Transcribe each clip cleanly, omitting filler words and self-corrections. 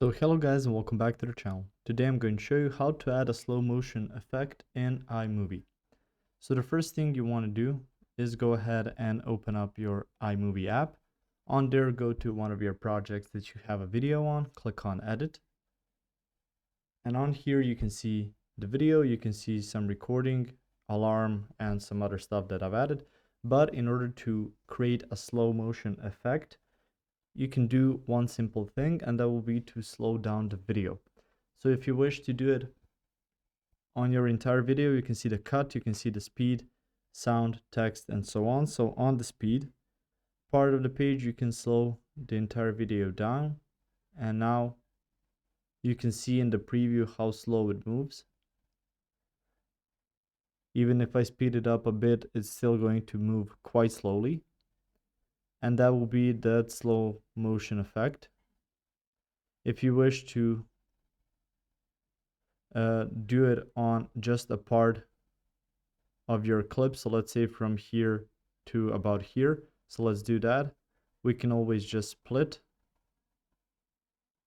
So hello guys and welcome back to the channel. Today I'm going to show you how to add a slow motion effect in iMovie. So the first thing you want to do is go ahead and open up your iMovie app. On there, go to one of your projects that you have a video on, click on edit. And on here you can see the video, you can see some recording, alarm, and some other stuff that I've added. But in order to create a slow motion effect, you can do one simple thing, and that will be to slow down the video. So if you wish to do it on your entire video, you can see the cut, you can see the speed, sound, text, and so on. So on the speed part of the page, you can slow the entire video down. And now you can see in the preview how slow it moves. Even if I speed it up a bit, it's still going to move quite slowly. And that will be that slow motion effect. If you wish to do it on just a part of your clip, so let's say from here to about here, so let's do that. We can always just split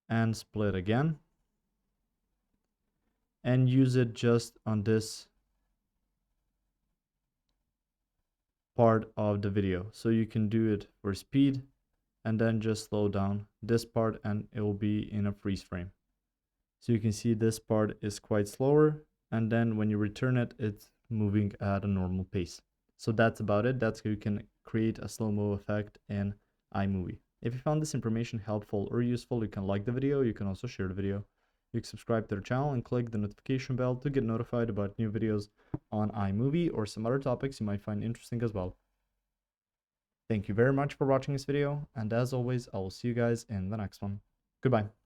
and split again and use it just on this part of the video. So you can do it for speed and then just slow down this part and it will be in a freeze frame. So you can see this part is quite slower, and then when you return it, it's moving at a normal pace. So that's about it. That's how you can create a slow-mo effect in iMovie. If you found this information helpful or useful, you can like the video. You can also share the video. You can subscribe to the channel and click the notification bell to get notified about new videos on iMovie or some other topics you might find interesting as well. Thank you very much for watching this video, and as always, I will see you guys in the next one. Goodbye.